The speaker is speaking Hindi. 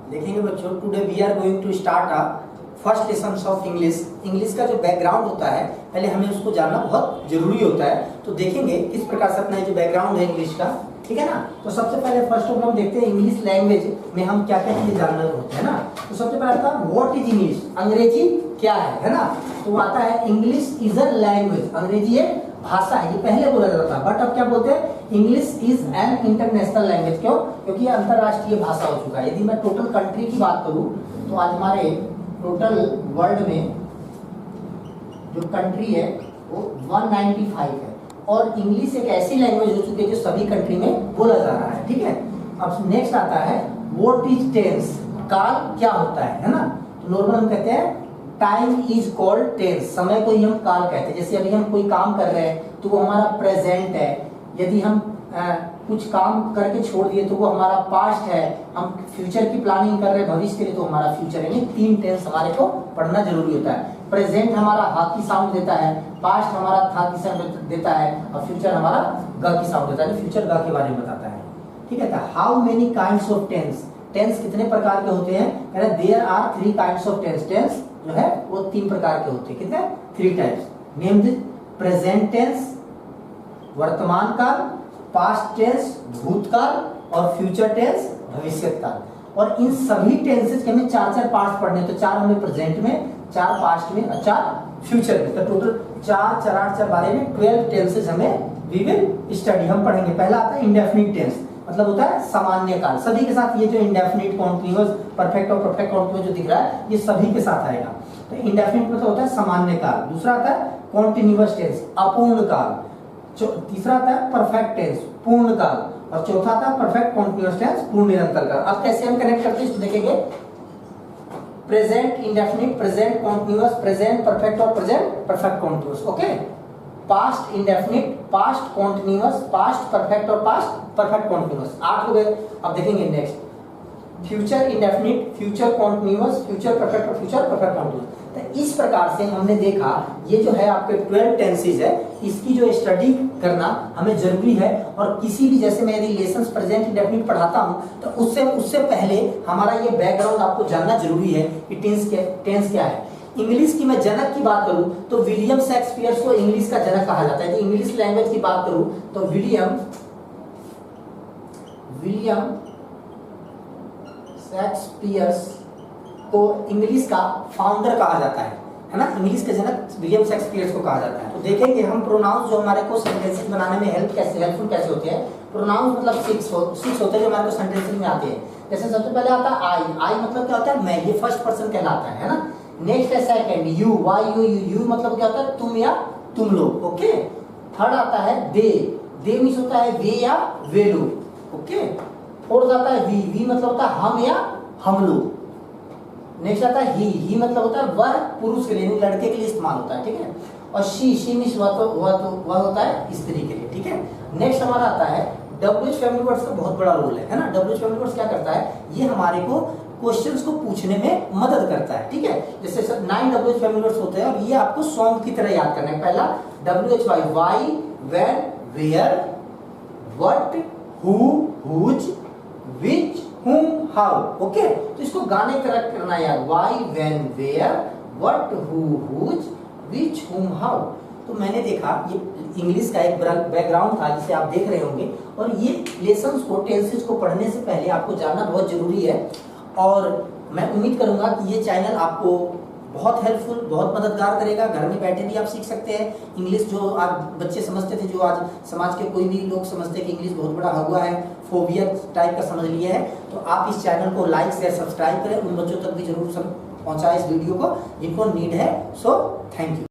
देखेंगे बच्चों, today we are going to start a first lesson of English. English का जो बैकग्राउंड होता है पहले हमें उसको जानना बहुत जरूरी होता है। तो देखेंगे किस प्रकार से अपना जो बैकग्राउंड है इंग्लिश का, ठीक है ना। तो सबसे पहले फर्स्ट ऑफ ऑल हम देखते हैं इंग्लिश लैंग्वेज में हम क्या क्या चीजें जानना होते हैं ना। तो सबसे पहले आता है व्हाट इज इंग्लिश, अंग्रेजी क्या है ना। तो आता है इंग्लिश इज अ लैंग्वेज, अंग्रेजी एक भाषा है, ये पहले बोला जाता था, बट अब क्या बोलते हैं, English is an international language. क्यों? क्योंकि ये अंतरराष्ट्रीय भाषा हो चुका है। यदि मैं टोटल कंट्री की बात करूं तो आज हमारे टोटल वर्ल्ड में जो कंट्री है वो 195 है, और इंग्लिश एक ऐसी लैंग्वेज हो चुकी है जो सभी कंट्री में बोला जा रहा है, ठीक है। अब नेक्स्ट आता है व्हाट इज टेंस, काल क्या होता है ना। तो नॉर्मल हम कहते हैं टाइम इज कॉल्ड टेंस, समय को ही हम काल कहते हैं। जैसे अभी हम कोई काम कर रहे हैं तो वो हमारा प्रेजेंट है, यदि हम कुछ काम करके छोड़ दिए तो वो हमारा पास्ट है, हम फ्यूचर की प्लानिंग कर रहे हैं भविष्य के लिए तो हमारा फ्यूचर है। यानी 3 टेंस हमारे को पढ़ना जरूरी होता है। प्रेजेंट हमारा हा की साउंड देता है, पास्ट हमारा था की साउंड देता है, और फ्यूचर हमारा ग की साउंड देता है, फ्यूचर ग के बारे में बताता है, ठीक है। How many kinds of tense, tense कितने प्रकार के होते हैं, कह रहे there are 3 kinds of tense. Tense जो है वो 3 प्रकार के होते हैं, कितने? 3 types. Name the present tense वर्तमान काल, पास्ट टेंस भूतकाल, और फ्यूचर टेंस भविष्यत काल। और इन सभी टेंसेस के हमें 4 पार्ट्स पढ़ने, तो 4 हमें प्रेजेंट में, 4 पास्ट में और 4 फ्यूचर में। तो टोटल 4 बारे में 12 टेंसेस हमें वी विल स्टडी, हम पढ़ेंगे। पहला आता है इंडेफिनिट टेंस, मतलब होता है सामान्य काल। सभी के साथ ये जो इंडेफिनिट, कॉन्टिन्यूअस, परफेक्ट और परफेक्ट कॉन्टिन्यूअस जो दिख रहा है ये सभी के साथ आएगा। तो इंडेफिनिट मतलब होता है सामान्य काल। दूसरा आता है कॉन्टिन्यूअस टेंस, अपूर्ण काल। तीसरा आता है परफेक्ट टेंस, पूर्ण काल। और चौथा आता है परफेक्ट कॉन्टिन्यूअस टेंस, पूर्ण निरंतर काल। अब कैसे हम कनेक्ट करते हैं इसको देखेंगे। Present indefinite, present continuous, present perfect और present perfect continuous, okay. Past indefinite, past continuous, past perfect और पास्ट परफेक्ट कॉन्टिन्यूअस, 8 हो गए। अब देखेंगे next future indefinite, future continuous, future perfect और फ्यूचर परफेक्ट कॉन्टिन्यूअस। तो इस प्रकार से हमने देखा ये जो है आपके 12 टेंसेस है, इसकी जो स्टडी करना हमें जरूरी है। और किसी भी, जैसे मैं यदि लेसन्स प्रेजेंट इंडेफिनिट पढ़ाता हूं तो उससे पहले हमारा ये बैकग्राउंड आपको जानना जरूरी है कि टेंस क्या है। इंग्लिश की मैं जनक की बात करूं तो विलियम शेक्सपियर को इंग्लिश का जनक कहा जाता है। इंग्लिश लैंग्वेज की बात करूं तो विलियम शेक्सपियर को इंग्लिश का फाउंडर कहा जाता है ना। इंग्लिश के जनक विलियम शेक्सपियर को कहा जाता है। तो देखेंगे हम प्रोनाउंस जो हमारे को सेंटेंसेस बनाने में हेल्पफुल कैसे होते हैं। प्रोनाउंस मतलब 6 होते हैं जो हमारे को सेंटेंसेस में आते हैं। जैसे सबसे पहले आता है आई मतलब क्या होता है, मैं, ये फर्स्ट पर्सन कहलाता है ना। नेक्स्ट है सेकंड यू, वाई यू मतलब क्या होता है, तुम या तुम लोग, ओके। थर्ड आता है दे मींस होता है वे या वे लोग, ओके। फोर्थ आता है वी मतलब होता है हम या हम लोग। नेक्स्ट आता है ही मतलब होता है वह, पुरुष के लिए, लड़के के लिए इस्तेमाल होता है, ठीक है। और शी मींस वह होता है स्त्री के लिए, ठीक है। नेक्स्ट हमारा आता है WH फैमिली वर्ड्स का बहुत बड़ा रोल है ना। WH फैमिली वर्ड्स क्या करता है, ये हमारे को क्वेश्चंस को पूछने में मदद करता है, ठीक है। जैसे 9 WH फैमिली वर्ड्स होते हैं और ये आपको सॉन्ग की तरह याद करना है। पहला WHY, why, when, where, what, who, whose, which, whom, how, okay. तो इसको गाने की तरह करना है यार, why, when, where, what, who, whose, which, whom, how। तो मैंने देखा ये इंग्लिश का एक बैकग्राउंड था जिसे आप देख रहे होंगे, और ये लेसन्स को, टेंसेस को पढ़ने से पहले आपको जानना बहुत जरूरी है। और मैं उम्मीद करूंगा कि ये चैनल आपको बहुत हेल्पफुल, बहुत मददगार करेगा। घर में बैठे भी आप सीख सकते हैं इंग्लिश। जो आज बच्चे समझते थे, जो आज समाज के कोई भी लोग समझते हैं कि इंग्लिश बहुत बड़ा हवा है, फोबिया टाइप का समझ लिया है, तो आप इस चैनल को लाइक शेयर सब्सक्राइब करें। उन बच्चों तक भी जरूर पहुंचाएं इस वीडियो को जिनको नीड है। So thank you.